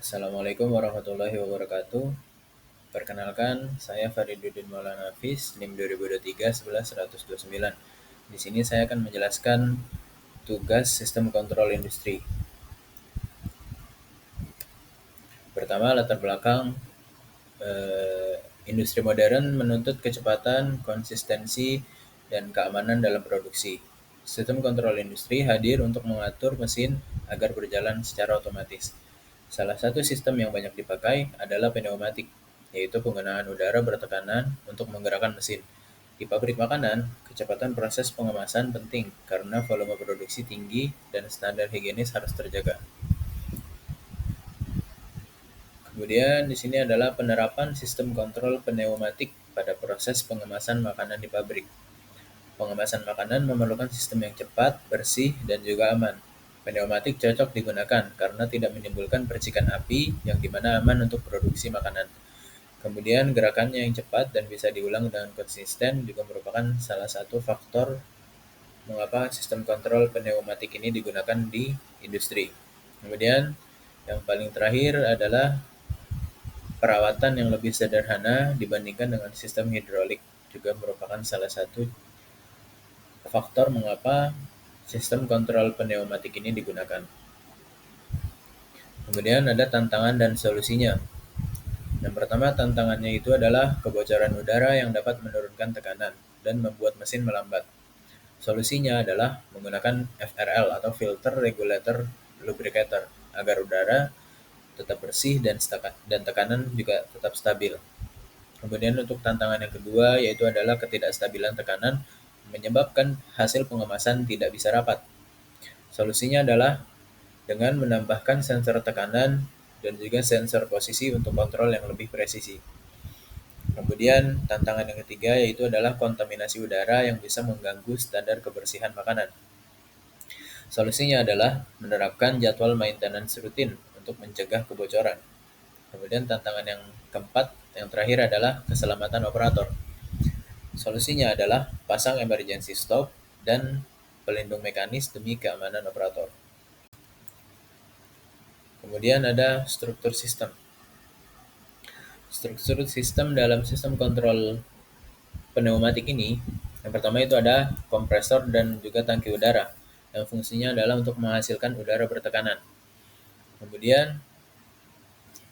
Assalamualaikum warahmatullahi wabarakatuh. Perkenalkan, saya Fariduddin Maulana Hafiz, NIM 2023 11 129. Di sini saya akan menjelaskan tugas sistem kontrol industri. Pertama, latar belakang industri modern menuntut kecepatan, konsistensi, dan keamanan dalam produksi. Sistem kontrol industri hadir untuk mengatur mesin agar berjalan secara otomatis. Salah satu sistem yang banyak dipakai adalah pneumatik, yaitu penggunaan udara bertekanan untuk menggerakkan mesin. Di pabrik makanan, kecepatan proses pengemasan penting karena volume produksi tinggi dan standar higienis harus terjaga. Kemudian di sini adalah penerapan sistem kontrol pneumatik pada proses pengemasan makanan di pabrik. Pengemasan makanan memerlukan sistem yang cepat, bersih, dan juga aman. Pneumatik cocok digunakan karena tidak menimbulkan percikan api yang dimana aman untuk produksi makanan. Kemudian gerakannya yang cepat dan bisa diulang dengan konsisten juga merupakan salah satu faktor mengapa sistem kontrol pneumatik ini digunakan di industri. Kemudian yang paling terakhir adalah perawatan yang lebih sederhana dibandingkan dengan sistem hidrolik juga merupakan salah satu faktor mengapa sistem kontrol pneumatik ini digunakan. Kemudian ada tantangan dan solusinya. Yang pertama tantangannya itu adalah kebocoran udara yang dapat menurunkan tekanan dan membuat mesin melambat. Solusinya adalah menggunakan FRL atau Filter Regulator Lubricator agar udara tetap bersih dan tekanan juga tetap stabil. Kemudian untuk tantangan yang kedua yaitu adalah ketidakstabilan tekanan menyebabkan hasil pengemasan tidak bisa rapat. Solusinya adalah dengan menambahkan sensor tekanan dan juga sensor posisi untuk kontrol yang lebih presisi. Kemudian tantangan yang ketiga yaitu adalah kontaminasi udara yang bisa mengganggu standar kebersihan makanan. Solusinya adalah menerapkan jadwal maintenance rutin untuk mencegah kebocoran. Kemudian tantangan yang keempat, yang terakhir adalah keselamatan operator. Solusinya adalah pasang emergency stop dan pelindung mekanis demi keamanan operator. Kemudian ada struktur sistem. Struktur sistem dalam sistem kontrol pneumatik ini, yang pertama itu ada kompresor dan juga tangki udara, yang fungsinya adalah untuk menghasilkan udara bertekanan. Kemudian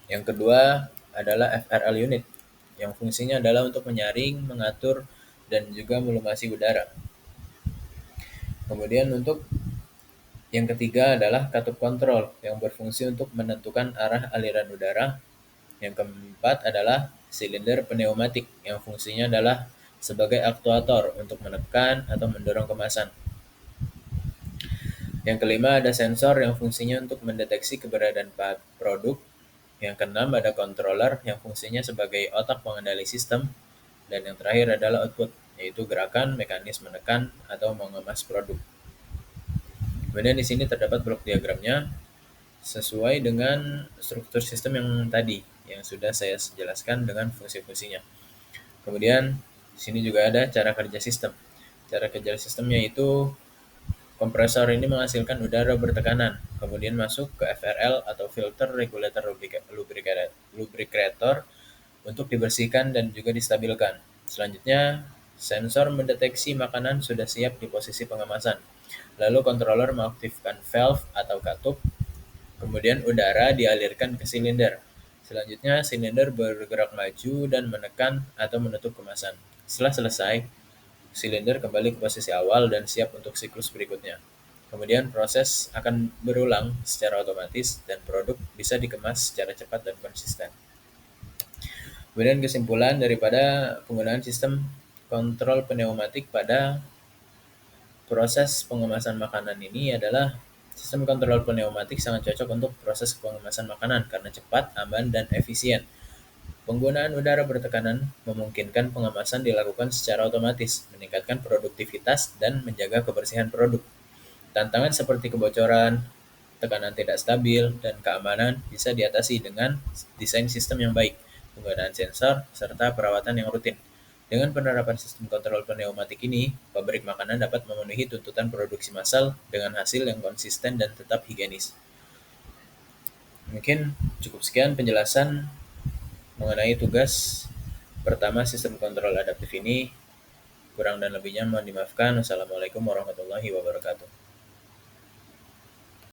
yang kedua adalah FRL unit, yang fungsinya adalah untuk menyaring, mengatur, dan juga melumasi udara. Kemudian untuk yang ketiga adalah katup kontrol, yang berfungsi untuk menentukan arah aliran udara. Yang keempat adalah silinder pneumatik, yang fungsinya adalah sebagai aktuator untuk menekan atau mendorong kemasan. Yang kelima ada sensor yang fungsinya untuk mendeteksi keberadaan produk. Yang keenam ada controller yang fungsinya sebagai otak pengendali sistem. Dan yang terakhir adalah output, yaitu gerakan mekanis menekan atau mengemas produk. Kemudian di sini terdapat blok diagramnya sesuai dengan struktur sistem yang tadi, yang sudah saya jelaskan dengan fungsi-fungsinya. Kemudian di sini juga ada cara kerja sistem. Cara kerja sistemnya itu kompresor ini menghasilkan udara bertekanan, kemudian masuk ke FRL atau Filter Regulator Lubricator untuk dibersihkan dan juga distabilkan. Selanjutnya, sensor mendeteksi makanan sudah siap di posisi pengemasan. Lalu controller mengaktifkan valve atau katup, kemudian udara dialirkan ke silinder. Selanjutnya, silinder bergerak maju dan menekan atau menutup kemasan. Setelah selesai, silinder kembali ke posisi awal dan siap untuk siklus berikutnya. Kemudian proses akan berulang secara otomatis dan produk bisa dikemas secara cepat dan konsisten. Kemudian kesimpulan daripada penggunaan sistem kontrol pneumatik pada proses pengemasan makanan ini adalah sistem kontrol pneumatik sangat cocok untuk proses pengemasan makanan karena cepat, aman, dan efisien. Penggunaan udara bertekanan memungkinkan pengemasan dilakukan secara otomatis, meningkatkan produktivitas dan menjaga kebersihan produk. Tantangan seperti kebocoran, tekanan tidak stabil, dan keamanan bisa diatasi dengan desain sistem yang baik, penggunaan sensor, serta perawatan yang rutin. Dengan penerapan sistem kontrol pneumatik ini, pabrik makanan dapat memenuhi tuntutan produksi massal dengan hasil yang konsisten dan tetap higienis. Mungkin cukup sekian penjelasan mengenai tugas pertama sistem kontrol adaptif ini. Kurang dan lebihnya mohon dimaafkan. Wassalamualaikum warahmatullahi wabarakatuh.